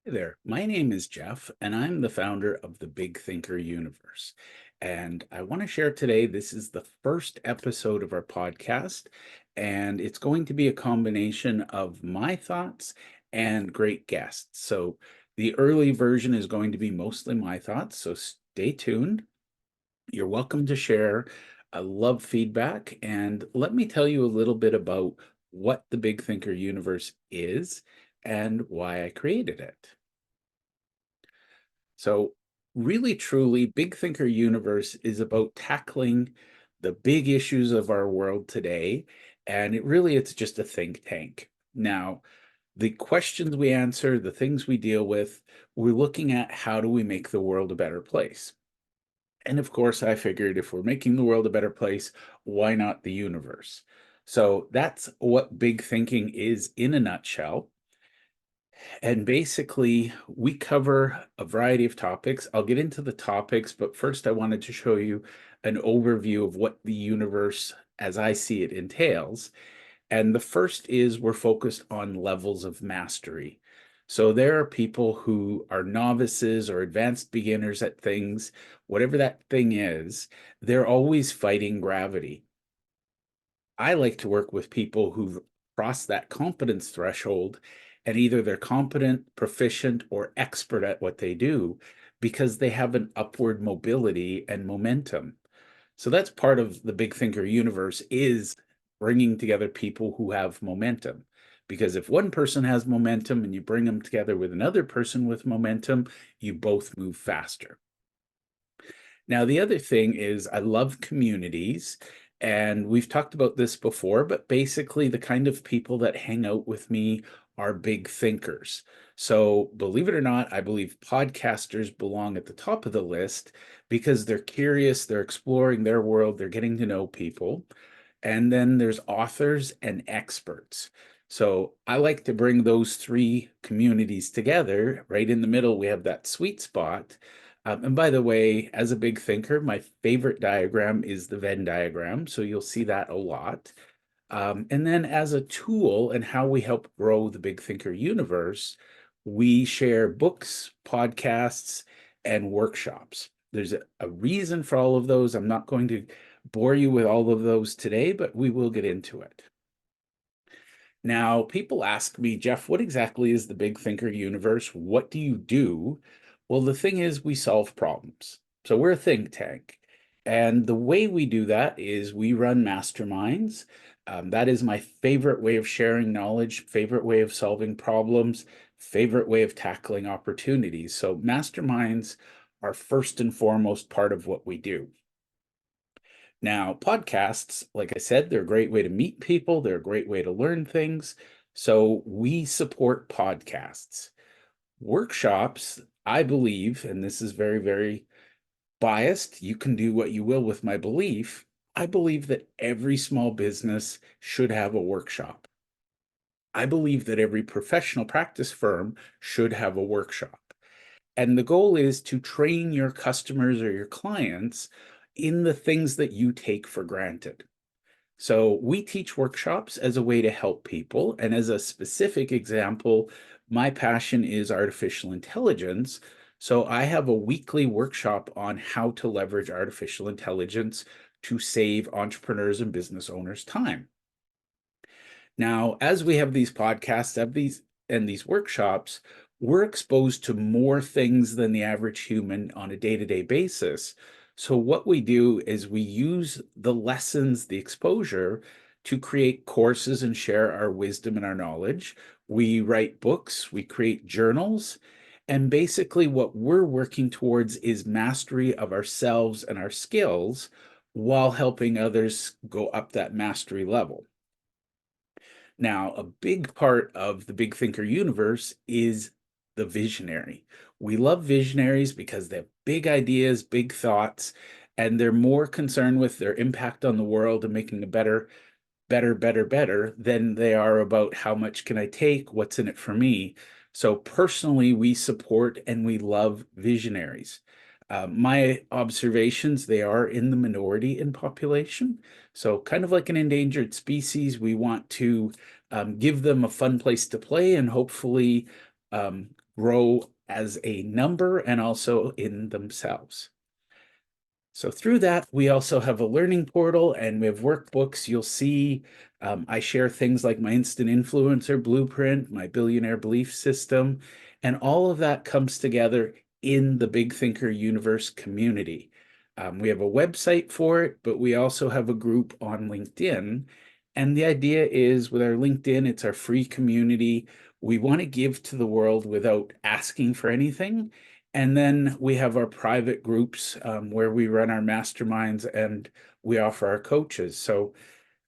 Hey there, my name is Jeff, and I'm the founder of the Big Thinker Universe. And I want to share today, this is the first episode of our podcast, and it's going to be a combination of my thoughts and great guests. So the early version is going to be mostly my thoughts, so stay tuned. You're welcome to share. I love feedback, and let me tell you a little bit about what the Big Thinker Universe is and why I created it. So, really, truly, Big Thinker Universe is about tackling the big issues of our world today. And it's just a think tank. Now, the questions we answer, the things we deal with, we're looking at how do we make the world a better place? And of course, I figured if we're making the world a better place, why not the universe? So that's what big thinking is in a nutshell. And basically, we cover a variety of topics. I'll get into the topics, but first, I wanted to show you an overview of what the universe, as I see it, entails. And the first is we're focused on levels of mastery. So there are people who are novices or advanced beginners at things, whatever that thing is, they're always fighting gravity. I like to work with people who've crossed that competence threshold and either they're competent, proficient, or expert at what they do because they have an upward mobility and momentum. So that's part of the big thinker universe is bringing together people who have momentum. Because if one person has momentum and you bring them together with another person with momentum, you both move faster. Now, the other thing is I love communities, and we've talked about this before, but basically the kind of people that hang out with me are big thinkers. So, believe it or not, I believe podcasters belong at the top of the list because they're curious, they're exploring their world, they're getting to know people. And then there's authors and experts. So, I like to bring those three communities together. Right in the middle, we have that sweet spot. And by the way, as a big thinker, my favorite diagram is the Venn diagram. So you'll see that a lot. And then as a tool and how we help grow the big thinker universe, we share books, podcasts, and workshops. There's a reason for all of those. I'm not going to bore you with all of those today, but we will get into it. Now, people ask me, Jeff, what exactly is the big thinker universe? What do you do? Well, the thing is, we solve problems. So we're a think tank. And the way we do that is we run masterminds. That is my favorite way of sharing knowledge, favorite way of solving problems, favorite way of tackling opportunities. So masterminds are first and foremost part of what we do. Now, podcasts, like I said, they're a great way to meet people, they're a great way to learn things. So we support podcasts. Workshops, I believe, and this is very, very biased, you can do what you will with my belief. I believe that every small business should have a workshop. I believe that every professional practice firm should have a workshop. And the goal is to train your customers or your clients in the things that you take for granted. So we teach workshops as a way to help people. And as a specific example, my passion is artificial intelligence. So I have a weekly workshop on how to leverage artificial intelligence to save entrepreneurs and business owners time. Now, as we have these podcasts, have these and these workshops, we're exposed to more things than the average human on a day-to-day basis. So what we do is we use the lessons, the exposure to create courses and share our wisdom and our knowledge. We write books, we create journals, and basically what we're working towards is mastery of ourselves and our skills while helping others go up that mastery level. Now, a big part of the big thinker universe is the visionary. We love visionaries because they have big ideas, big thoughts, and they're more concerned with their impact on the world and making a better than they are about how much can I take, what's in it for me. So personally, we support and we love visionaries. My observations, they are in the minority in population. So kind of like an endangered species, we want to give them a fun place to play and hopefully grow as a number and also in themselves. So through that, we also have a learning portal and we have workbooks. You'll see I share things like my instant influencer blueprint, my billionaire belief system, and all of that comes together in the Big Thinker Universe community. We have a website for it, but we also have a group on LinkedIn. And the idea is with our LinkedIn, it's our free community. We want to give to the world without asking for anything. And then we have our private groups where we run our masterminds and we offer our coaches. So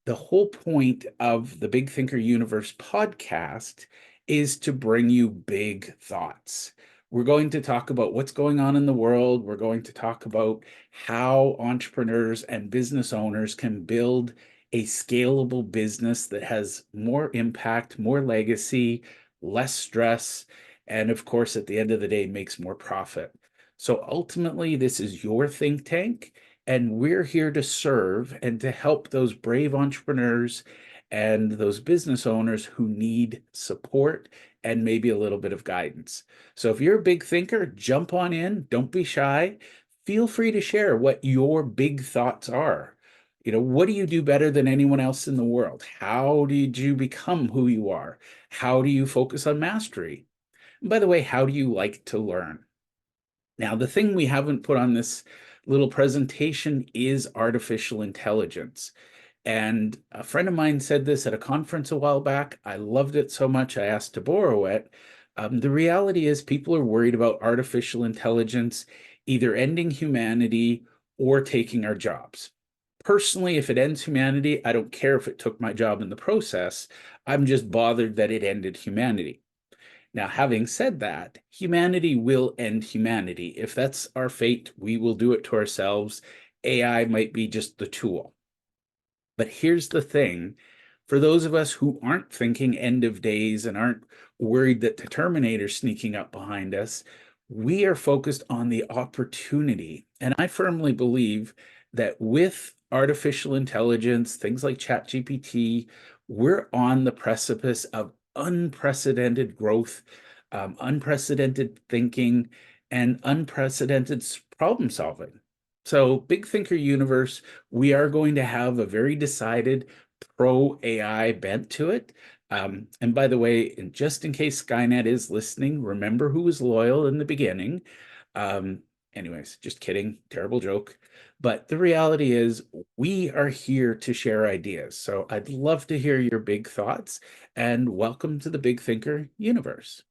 the whole point of the Big Thinker Universe podcast is to bring you big thoughts. We're going to talk about what's going on in the world. We're going to talk about how entrepreneurs and business owners can build a scalable business that has more impact, more legacy, less stress, and of course, at the end of the day, makes more profit. So ultimately, this is your think tank. And we're here to serve and to help those brave entrepreneurs and those business owners who need support and maybe a little bit of guidance. So if you're a big thinker, jump on in, don't be shy. Feel free to share what your big thoughts are. What do you do better than anyone else in the world? How did you become who you are? How do you focus on mastery? And by the way, how do you like to learn? Now, the thing we haven't put on this little presentation is artificial intelligence. And a friend of mine said this at a conference a while back. I loved it so much, I asked to borrow it. The reality is, people are worried about artificial intelligence either ending humanity or taking our jobs. Personally, if it ends humanity, I don't care if it took my job in the process. I'm just bothered that it ended humanity. Now, having said that, humanity will end humanity. If that's our fate, we will do it to ourselves. AI might be just the tool. But here's the thing, for those of us who aren't thinking end of days and aren't worried that the Terminator's sneaking up behind us, we are focused on the opportunity. And I firmly believe that with artificial intelligence, things like ChatGPT, we're on the precipice of unprecedented growth, unprecedented thinking, and unprecedented problem solving. So, Big Thinker Universe, we are going to have a very decided pro AI bent to it. And by the way, and just in case Skynet is listening, remember who was loyal in the beginning. Um, Anyways, just kidding, terrible joke. But the reality is, we are here to share ideas. So I'd love to hear your big thoughts and welcome to the Big Thinker Universe.